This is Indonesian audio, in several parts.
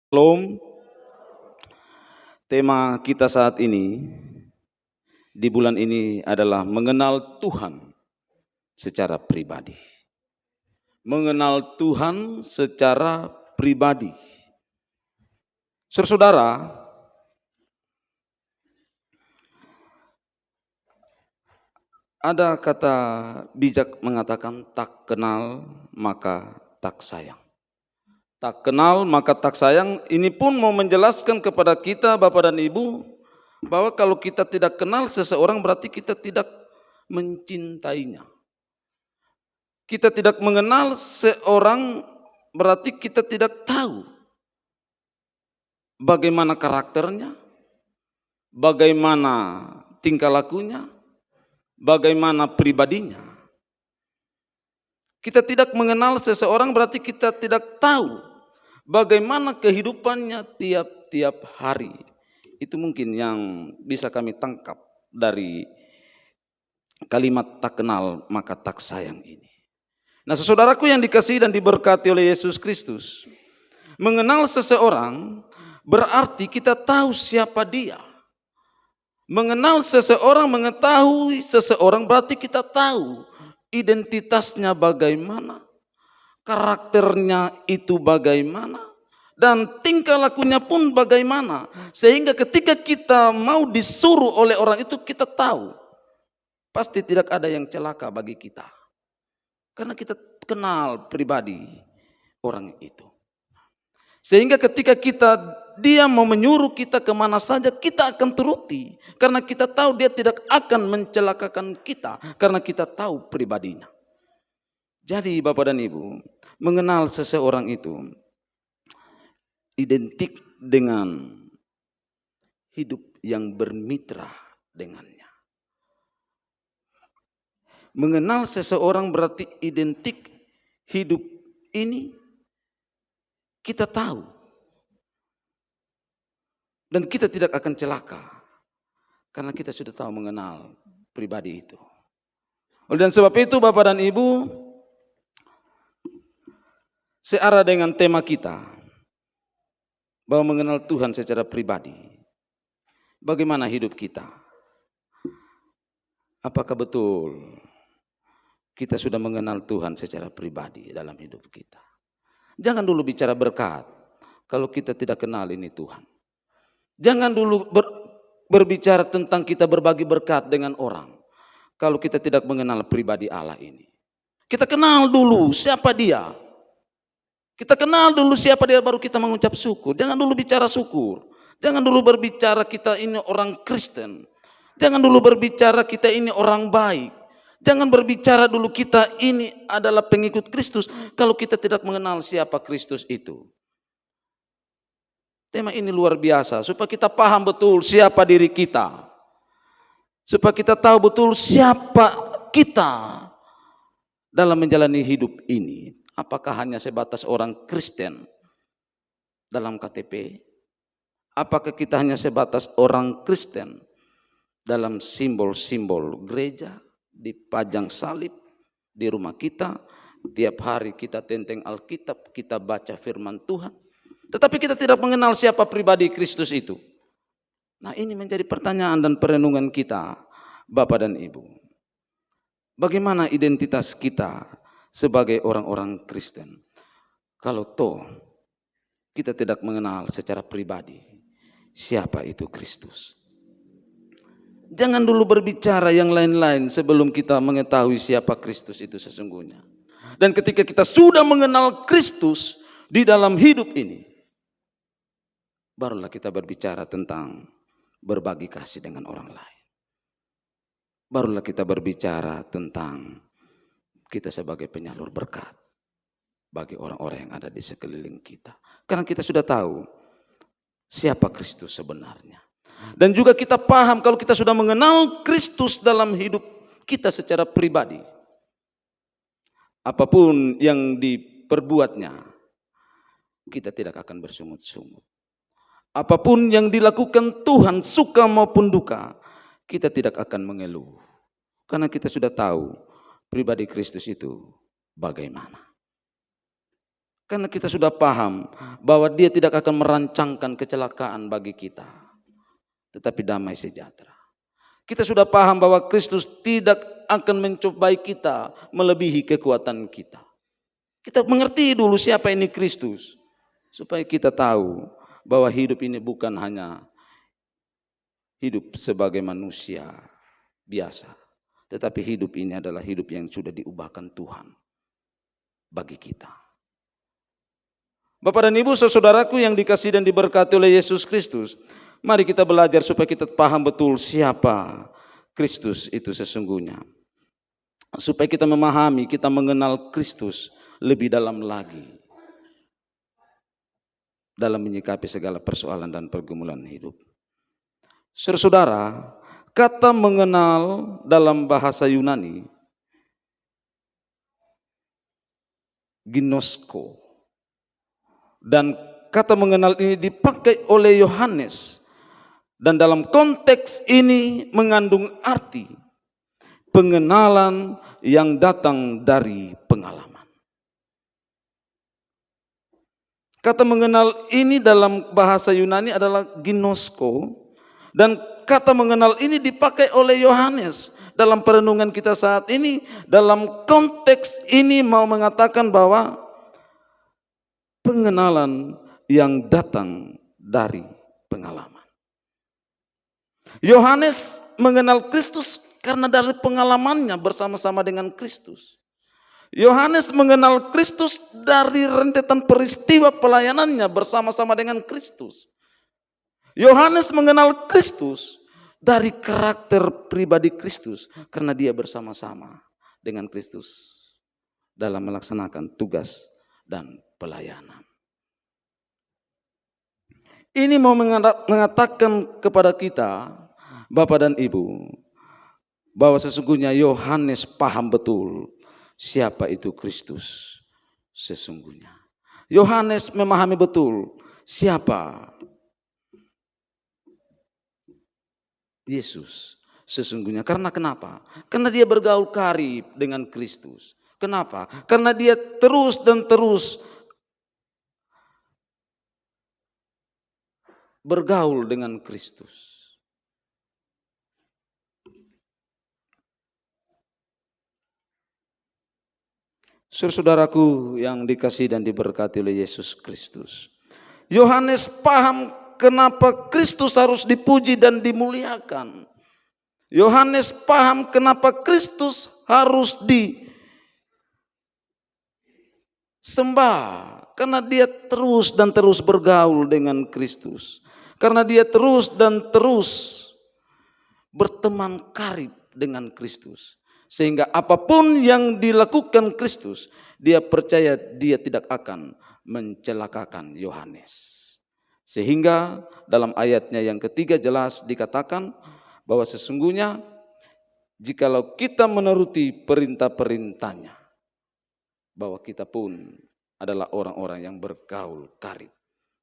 Shalom, tema kita saat ini di bulan ini adalah mengenal Tuhan secara pribadi. Mengenal Tuhan secara pribadi. Saudara, ada kata bijak mengatakan tak kenal maka tak sayang. Tak kenal maka tak sayang, ini pun mau menjelaskan kepada kita Bapak dan Ibu bahwa kalau kita tidak kenal seseorang berarti kita tidak mencintainya. Kita tidak mengenal seorang berarti kita tidak tahu bagaimana karakternya, bagaimana tingkah lakunya, bagaimana pribadinya. Kita tidak mengenal seseorang berarti kita tidak tahu bagaimana kehidupannya tiap-tiap hari. Itu mungkin yang bisa kami tangkap dari kalimat tak kenal maka tak sayang ini. Nah, saudaraku yang dikasihi dan diberkati oleh Yesus Kristus, mengenal seseorang berarti kita tahu siapa dia. Mengenal seseorang, mengetahui seseorang berarti kita tahu identitasnya bagaimana, karakternya itu bagaimana, dan tingkah lakunya pun bagaimana. Sehingga ketika kita mau disuruh oleh orang itu, kita tahu pasti tidak ada yang celaka bagi kita. Karena kita kenal pribadi orang itu. Sehingga ketika dia mau menyuruh kita kemana saja, kita akan turuti. Karena kita tahu dia tidak akan mencelakakan kita. Karena kita tahu pribadinya. Jadi Bapak dan Ibu, mengenal seseorang itu identik dengan hidup yang bermitra dengannya. Mengenal seseorang berarti identik hidup ini kita tahu. Dan kita tidak akan celaka. Karena kita sudah tahu mengenal pribadi itu. Oleh sebab itu Bapak dan Ibu, searah dengan tema kita, bahwa mengenal Tuhan secara pribadi. Bagaimana hidup kita? Apakah betul kita sudah mengenal Tuhan secara pribadi dalam hidup kita? Jangan dulu bicara berkat kalau kita tidak kenal ini Tuhan. Jangan dulu berbicara tentang kita berbagi berkat dengan orang kalau kita tidak mengenal pribadi Allah ini. Kita kenal dulu siapa dia. Kita kenal dulu siapa dia baru kita mengucap syukur. Jangan dulu bicara syukur. Jangan dulu berbicara kita ini orang Kristen. Jangan dulu berbicara kita ini orang baik. Jangan berbicara dulu kita ini adalah pengikut Kristus kalau kita tidak mengenal siapa Kristus itu. Tema ini luar biasa supaya kita paham betul siapa diri kita. Supaya kita tahu betul siapa kita dalam menjalani hidup ini. Apakah hanya sebatas orang Kristen dalam KTP? Apakah kita hanya sebatas orang Kristen dalam simbol-simbol gereja, dipajang salib di rumah kita, tiap hari kita tenteng Alkitab, kita baca firman Tuhan, tetapi kita tidak mengenal siapa pribadi Kristus itu. Nah, ini menjadi pertanyaan dan perenungan kita, Bapak dan Ibu. Bagaimana identitas kita sebagai orang-orang Kristen? Kalau toh kita tidak mengenal secara pribadi siapa itu Kristus. Jangan dulu berbicara yang lain-lain sebelum kita mengetahui siapa Kristus itu sesungguhnya. Dan ketika kita sudah mengenal Kristus di dalam hidup ini, barulah kita berbicara tentang berbagi kasih dengan orang lain. Barulah kita berbicara tentang kita sebagai penyalur berkat bagi orang-orang yang ada di sekeliling kita. Karena kita sudah tahu siapa Kristus sebenarnya. Dan juga kita paham kalau kita sudah mengenal Kristus dalam hidup kita secara pribadi. Apapun yang diperbuatnya, kita tidak akan bersungut-sungut. Apapun yang dilakukan Tuhan, suka maupun duka, kita tidak akan mengeluh. Karena kita sudah tahu pribadi Kristus itu bagaimana. Karena kita sudah paham bahwa Dia tidak akan merancangkan kecelakaan bagi kita, tetapi damai sejahtera. Kita sudah paham bahwa Kristus tidak akan mencobai kita melebihi kekuatan kita. Kita mengerti dulu siapa ini Kristus, supaya kita tahu bahwa hidup ini bukan hanya hidup sebagai manusia biasa, tetapi hidup ini adalah hidup yang sudah diubahkan Tuhan bagi kita. Bapak dan Ibu, saudaraku yang dikasihi dan diberkati oleh Yesus Kristus, mari kita belajar supaya kita paham betul siapa Kristus itu sesungguhnya. Supaya kita memahami, kita mengenal Kristus lebih dalam lagi dalam menyikapi segala persoalan dan pergumulan hidup. Saudara, kata mengenal dalam bahasa Yunani, ginosko, dan kata mengenal ini dipakai oleh Yohanes, dan dalam konteks ini mengandung arti pengenalan yang datang dari pengalaman. Kata mengenal ini dalam bahasa Yunani adalah ginosko, dan kata mengenal ini dipakai oleh Yohanes dalam perenungan kita saat ini. Dalam konteks ini mau mengatakan bahwa pengenalan yang datang dari pengalaman. Yohanes mengenal Kristus karena dari pengalamannya bersama-sama dengan Kristus. Yohanes mengenal Kristus dari rentetan peristiwa pelayanannya bersama-sama dengan Kristus. Yohanes mengenal Kristus dari karakter pribadi Kristus karena dia bersama-sama dengan Kristus dalam melaksanakan tugas dan pelayanan. Ini mau mengatakan kepada kita, Bapak dan Ibu, bahwa sesungguhnya Yohanes paham betul siapa itu Kristus sesungguhnya. Yohanes memahami betul siapa Yesus sesungguhnya. Karena kenapa? Karena dia bergaul karib dengan Kristus. Kenapa? Karena dia terus dan terus bergaul dengan Kristus. Saudaraku yang dikasihi dan diberkati oleh Yesus Kristus, Yohanes paham kenapa Kristus harus dipuji dan dimuliakan. Yohanes paham kenapa Kristus harus disembah, karena dia terus dan terus bergaul dengan Kristus. Karena dia terus dan terus berteman karib dengan Kristus. Sehingga apapun yang dilakukan Kristus, dia percaya dia tidak akan mencelakakan Yohanes. Sehingga dalam ayatnya yang ketiga jelas dikatakan bahwa sesungguhnya jikalau kita menuruti perintah-perintahnya, bahwa kita pun adalah orang-orang yang bergaul karib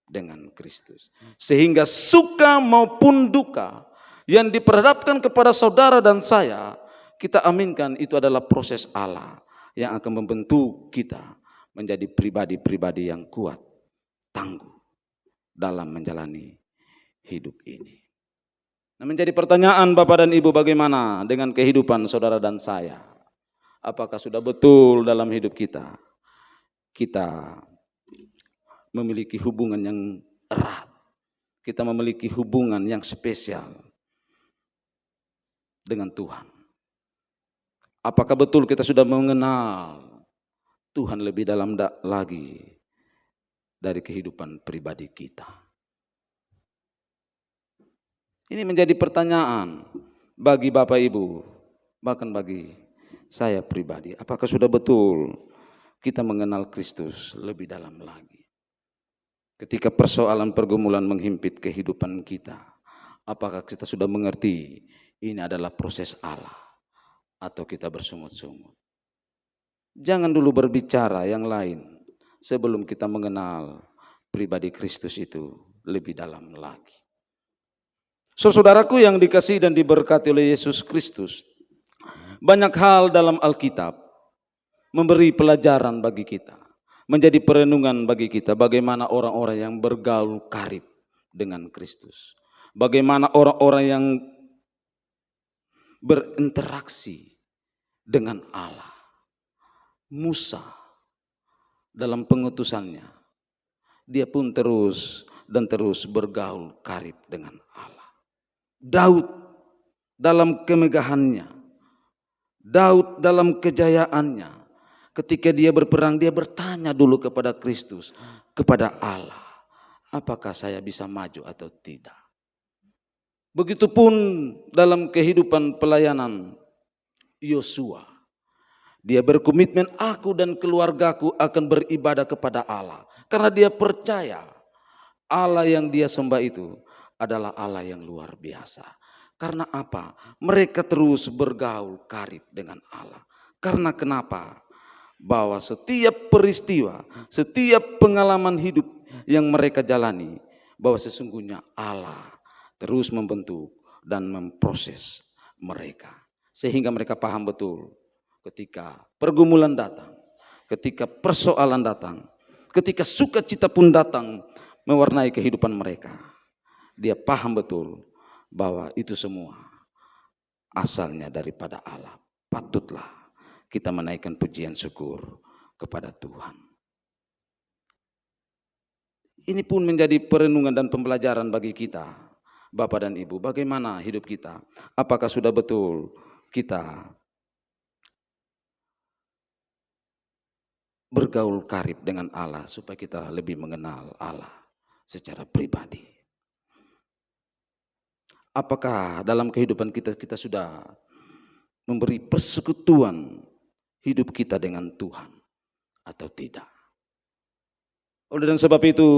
dengan Kristus. Sehingga suka maupun duka yang diperhadapkan kepada saudara dan saya, kita aminkan itu adalah proses Allah yang akan membentuk kita menjadi pribadi-pribadi yang kuat, tangguh dalam menjalani hidup ini. Nah, menjadi pertanyaan Bapak dan Ibu, bagaimana dengan kehidupan saudara dan saya? Apakah sudah betul dalam hidup kita memiliki hubungan yang erat, kita memiliki hubungan yang spesial dengan Tuhan? Apakah betul kita sudah mengenal Tuhan lebih dalam lagi dari kehidupan pribadi kita? Ini menjadi pertanyaan bagi Bapak Ibu, bahkan bagi saya pribadi. Apakah sudah betul kita mengenal Kristus lebih dalam lagi? Ketika persoalan pergumulan menghimpit kehidupan kita, apakah kita sudah mengerti ini adalah proses Allah, atau kita bersungut-sungut? Jangan dulu berbicara yang lain sebelum kita mengenal pribadi Kristus itu lebih dalam lagi. Saudaraku yang dikasihi dan diberkati oleh Yesus Kristus, banyak hal dalam Alkitab memberi pelajaran bagi kita. menjadi perenungan bagi kita bagaimana orang-orang yang bergaul karib dengan Kristus. Bagaimana orang-orang yang berinteraksi dengan Allah. Musa dalam pengutusannya, dia pun terus dan terus bergaul karib dengan Allah. Daud dalam kemegahannya, Daud dalam kejayaannya, ketika dia berperang, dia bertanya dulu kepada Kristus, kepada Allah, apakah saya bisa maju atau tidak? Begitupun dalam kehidupan pelayanan Yosua. Dia berkomitmen, aku dan keluargaku akan beribadah kepada Allah. Karena dia percaya Allah yang dia sembah itu adalah Allah yang luar biasa. Karena apa? Mereka terus bergaul karib dengan Allah. Karena kenapa? Bahwa setiap peristiwa, setiap pengalaman hidup yang mereka jalani, bahwa sesungguhnya Allah terus membentuk dan memproses mereka. Sehingga mereka paham betul ketika pergumulan datang, ketika persoalan datang, ketika sukacita pun datang mewarnai kehidupan mereka. Dia paham betul bahwa itu semua asalnya daripada Allah. Patutlah kita menaikkan pujian syukur kepada Tuhan. Ini pun menjadi perenungan dan pembelajaran bagi kita, Bapak dan Ibu, bagaimana hidup kita? Apakah sudah betul kita bergaul karib dengan Allah supaya kita lebih mengenal Allah secara pribadi? Apakah dalam kehidupan kita sudah memberi persekutuan hidup kita dengan Tuhan atau tidak? Oleh dan sebab itu,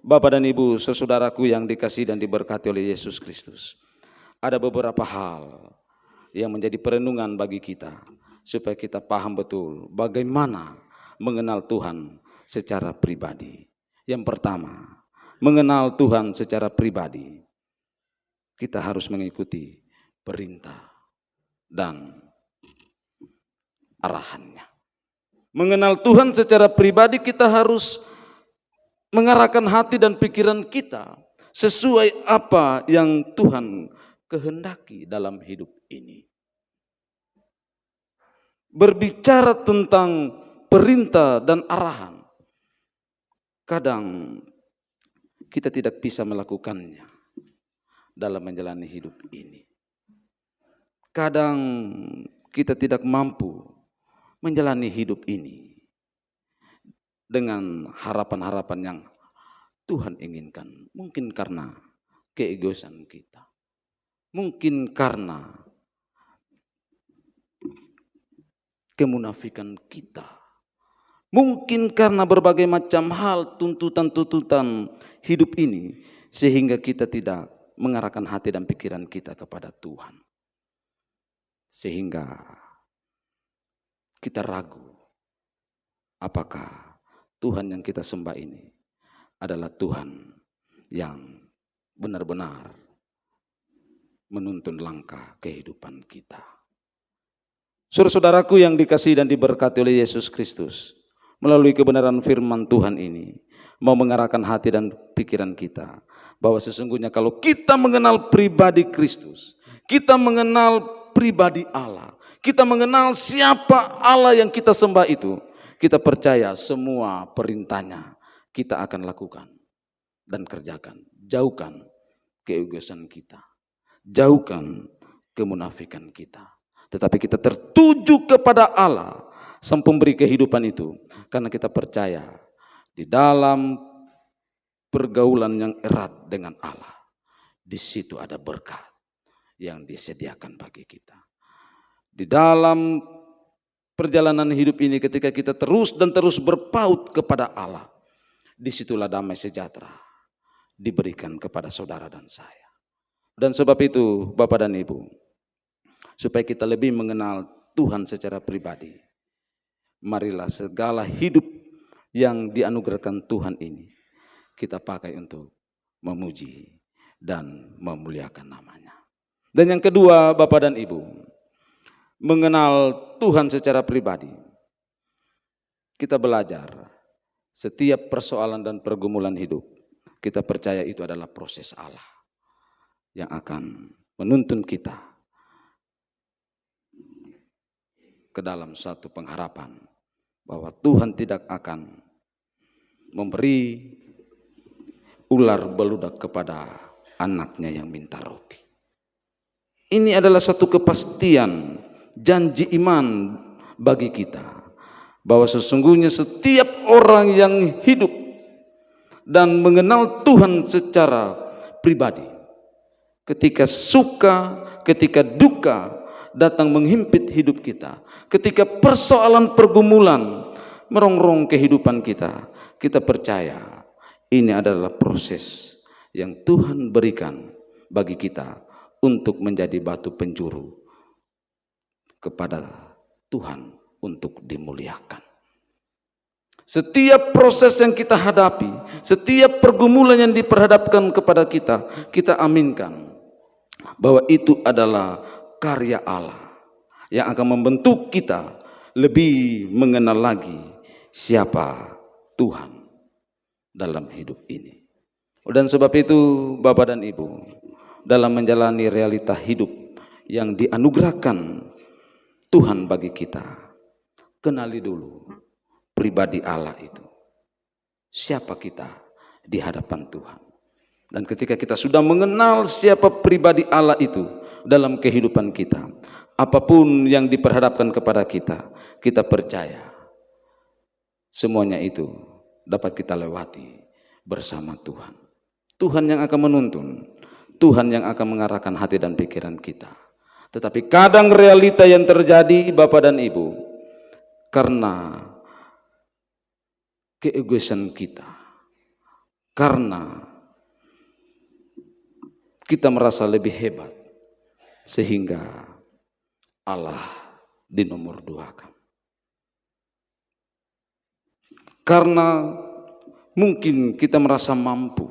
Bapak dan Ibu, saudaraku yang dikasihi dan diberkati oleh Yesus Kristus, ada beberapa hal yang menjadi perenungan bagi kita supaya kita paham betul bagaimana mengenal Tuhan secara pribadi. Yang pertama, mengenal Tuhan secara pribadi, kita harus mengikuti perintah dan arahannya. Mengenal Tuhan secara pribadi, kita harus mengarahkan hati dan pikiran kita sesuai apa yang Tuhan kehendaki dalam hidup ini. Berbicara tentang perintah dan arahan, kadang kita tidak bisa melakukannya dalam menjalani hidup ini. Kadang kita tidak mampu menjalani hidup ini dengan harapan-harapan yang Tuhan inginkan. Mungkin karena keegoisan kita, mungkin karena kemunafikan kita, mungkin karena berbagai macam hal, tuntutan-tuntutan hidup ini, sehingga kita tidak mengarahkan hati dan pikiran kita kepada Tuhan. Sehingga kita ragu apakah Tuhan yang kita sembah ini adalah Tuhan yang benar-benar menuntun langkah kehidupan kita. Saudara-saudaraku yang dikasihi dan diberkati oleh Yesus Kristus, melalui kebenaran firman Tuhan ini mau mengarahkan hati dan pikiran kita bahwa sesungguhnya kalau kita mengenal pribadi Kristus, kita mengenal pribadi Allah, kita mengenal siapa Allah yang kita sembah itu, kita percaya semua perintahnya kita akan lakukan dan kerjakan. Jauhkan keegoisan kita, jauhkan kemunafikan kita, tetapi kita tertuju kepada Allah sang pemberi kehidupan itu, karena kita percaya di dalam pergaulan yang erat dengan Allah, di situ ada berkat yang disediakan bagi kita. Di dalam perjalanan hidup ini, ketika kita terus dan terus berpaut kepada Allah, disitulah damai sejahtera diberikan kepada saudara dan saya. Dan sebab itu, Bapak dan Ibu, supaya kita lebih mengenal Tuhan secara pribadi, marilah segala hidup yang dianugerahkan Tuhan ini kita pakai untuk memuji dan memuliakan namanya. Dan yang kedua, Bapak dan Ibu, mengenal Tuhan secara pribadi, kita belajar Setiap persoalan dan pergumulan hidup, kita percaya itu adalah proses Allah yang akan menuntun kita ke dalam satu pengharapan bahwa Tuhan tidak akan memberi ular beludak kepada anaknya yang minta roti. Ini adalah satu kepastian janji iman bagi kita, bahwa sesungguhnya setiap orang yang hidup dan mengenal Tuhan secara pribadi, ketika suka, ketika duka datang menghimpit hidup kita, ketika persoalan pergumulan merongrong kehidupan kita, kita percaya ini adalah proses yang Tuhan berikan bagi kita untuk menjadi batu penjuru kepada Tuhan untuk dimuliakan. Setiap proses yang kita hadapi, setiap pergumulan yang diperhadapkan kepada kita, kita aminkan bahwa itu adalah karya Allah yang akan membentuk kita lebih mengenal lagi siapa Tuhan dalam hidup ini. Dan sebab itu Bapak dan Ibu, dalam menjalani realita hidup yang dianugerahkan Tuhan bagi kita, kenali dulu pribadi Allah itu. Siapa kita di hadapan Tuhan. Dan ketika kita sudah mengenal siapa pribadi Allah itu dalam kehidupan kita, apapun yang diperhadapkan kepada kita, kita percaya semuanya itu dapat kita lewati bersama Tuhan. Tuhan yang akan menuntun, Tuhan yang akan mengarahkan hati dan pikiran kita. Tetapi kadang realita yang terjadi Bapak dan Ibu, karena keegoisan kita, karena kita merasa lebih hebat, sehingga Allah dinomorduakan. Karena mungkin kita merasa mampu,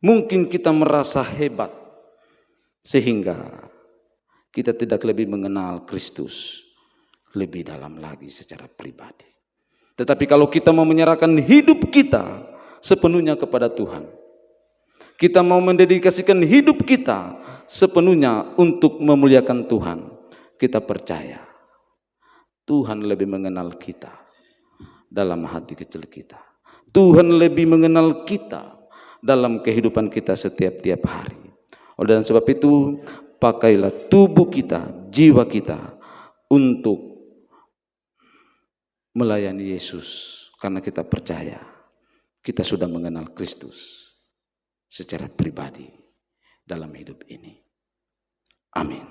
mungkin kita merasa hebat, sehingga kita tidak lebih mengenal Kristus lebih dalam lagi secara pribadi. Tetapi kalau kita mau menyerahkan hidup kita sepenuhnya kepada Tuhan, kita mau mendedikasikan hidup kita sepenuhnya untuk memuliakan Tuhan, kita percaya Tuhan lebih mengenal kita dalam hati kecil kita. Tuhan lebih mengenal kita dalam kehidupan kita setiap hari. Oleh sebab itu, pakailah tubuh kita, jiwa kita untuk melayani Yesus, karena kita percaya kita sudah mengenal Kristus secara pribadi dalam hidup ini. Amin.